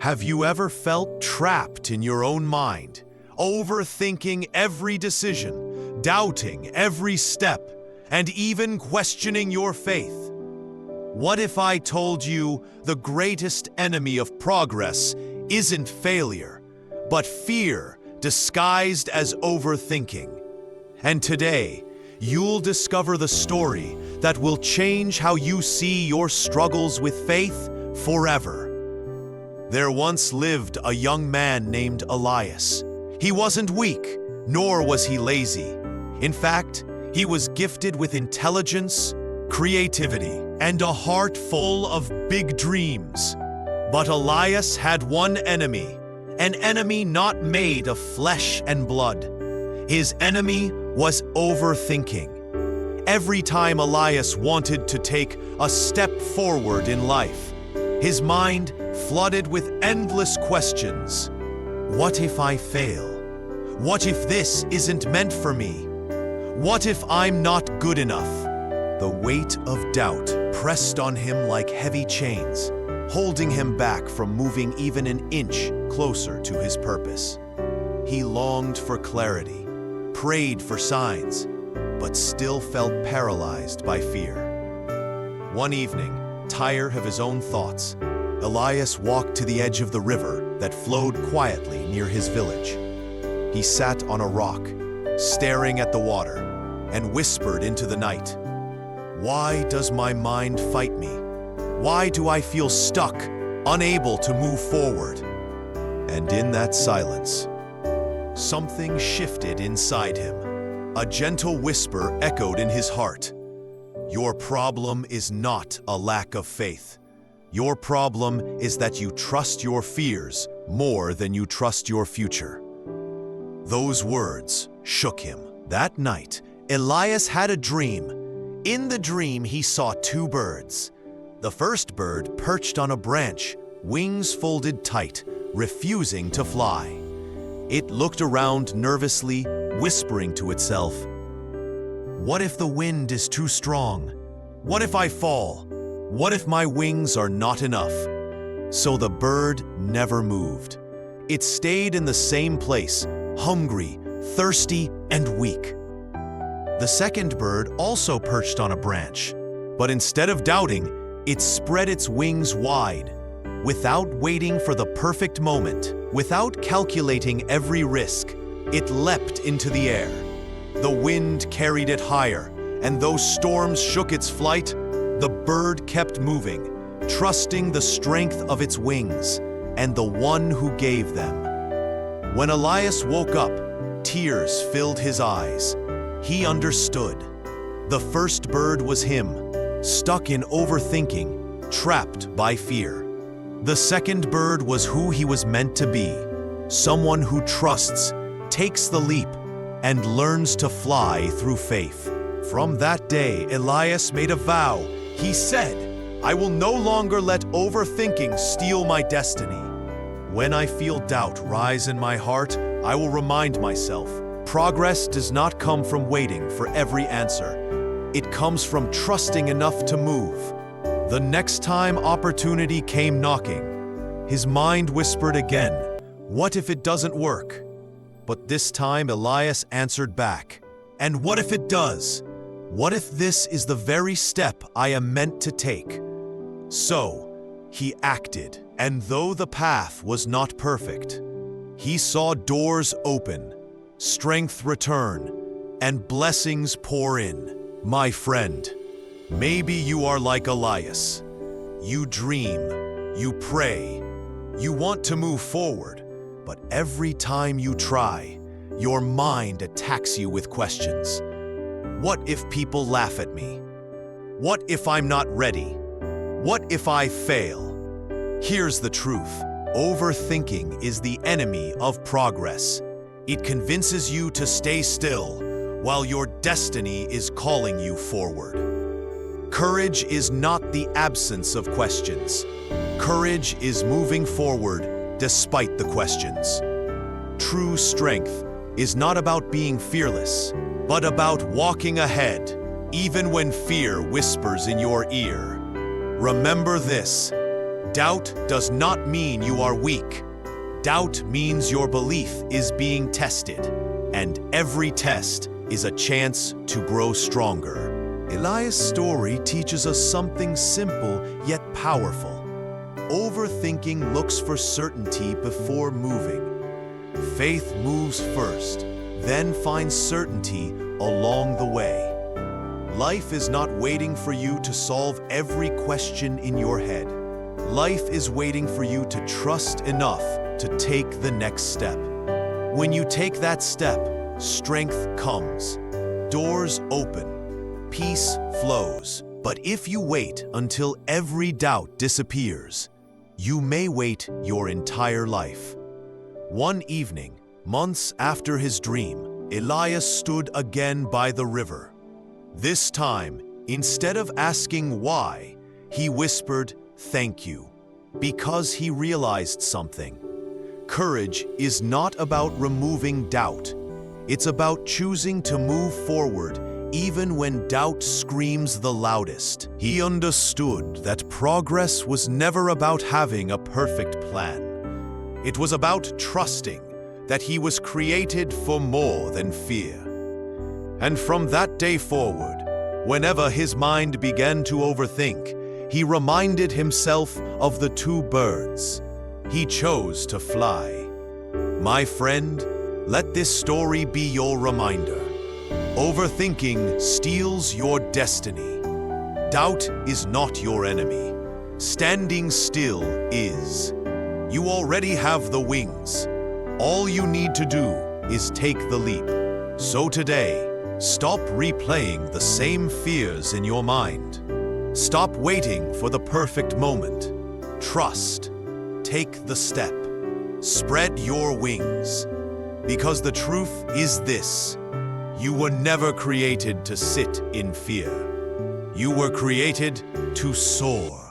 Have you ever felt trapped in your own mind, overthinking every decision, doubting every step, and even questioning your faith? What if I told you the greatest enemy of progress isn't failure, but fear disguised as overthinking? And today, you'll discover the story that will change how you see your struggles with faith forever. There once lived a young man named Elias. He wasn't weak, nor was he lazy. In fact, he was gifted with intelligence, creativity, and a heart full of big dreams. But Elias had one enemy, an enemy not made of flesh and blood. His enemy was overthinking. Every time Elias wanted to take a step forward in life, his mind flooded with endless questions. What if I fail? What if this isn't meant for me? What if I'm not good enough? The weight of doubt pressed on him like heavy chains, holding him back from moving even an inch closer to his purpose. He longed for clarity, prayed for signs, but still felt paralyzed by fear. One evening, tired of his own thoughts, Elias walked to the edge of the river that flowed quietly near his village. He sat on a rock, staring at the water, and whispered into the night, "Why does my mind fight me? Why do I feel stuck, unable to move forward?" And in that silence, something shifted inside him. A gentle whisper echoed in his heart. Your problem is not a lack of faith. Your problem is that you trust your fears more than you trust your future. Those words shook him. That night, Elias had a dream. In the dream, he saw two birds. The first bird perched on a branch, wings folded tight, refusing to fly. It looked around nervously, whispering to itself, "What if the wind is too strong? What if I fall? What if my wings are not enough?" So the bird never moved. It stayed in the same place, hungry, thirsty, and weak. The second bird also perched on a branch, but instead of doubting, it spread its wings wide. Without waiting for the perfect moment, without calculating every risk, it leapt into the air. The wind carried it higher, and though storms shook its flight, the bird kept moving, trusting the strength of its wings and the one who gave them. When Elias woke up, tears filled his eyes. He understood. The first bird was him, stuck in overthinking, trapped by fear. The second bird was who he was meant to be, someone who trusts, takes the leap, and learns to fly through faith. From that day, Elias made a vow. He said, "I will no longer let overthinking steal my destiny. When I feel doubt rise in my heart, I will remind myself, progress does not come from waiting for every answer. It comes from trusting enough to move." The next time opportunity came knocking, his mind whispered again, "What if it doesn't work?" But this time Elias answered back, "And what if it does? What if this is the very step I am meant to take?" So, he acted, and though the path was not perfect, he saw doors open, strength return, and blessings pour in. My friend, maybe you are like Elias. You dream, you pray, you want to move forward, but every time you try, your mind attacks you with questions. What if people laugh at me? What if I'm not ready? What if I fail? Here's the truth. Overthinking is the enemy of progress. It convinces you to stay still while your destiny is calling you forward. Courage is not the absence of questions. Courage is moving forward despite the questions. True strength is not about being fearless, but about walking ahead, even when fear whispers in your ear. Remember this: Doubt does not mean you are weak. Doubt means your belief is being tested, and every test is a chance to grow stronger. Elias' story teaches us something simple yet powerful. Overthinking looks for certainty before moving. Faith moves first, then finds certainty along the way. Life is not waiting for you to solve every question in your head. Life is waiting for you to trust enough to take the next step. When you take that step, strength comes, doors open, peace flows. But if you wait until every doubt disappears, you may wait your entire life. One evening, months after his dream, Elias stood again by the river. This time, instead of asking why, he whispered, "Thank you," because he realized something. Courage is not about removing doubt. It's about choosing to move forward even when doubt screams the loudest. He understood that progress was never about having a perfect plan. It was about trusting that he was created for more than fear. And from that day forward, whenever his mind began to overthink, he reminded himself of the two birds. He chose to fly. My friend, let this story be your reminder. Overthinking steals your destiny. Doubt is not your enemy. Standing still is. You already have the wings. All you need to do is take the leap. So today, stop replaying the same fears in your mind. Stop waiting for the perfect moment. Trust. Take the step. Spread your wings. Because the truth is this: you were never created to sit in fear. You were created to soar.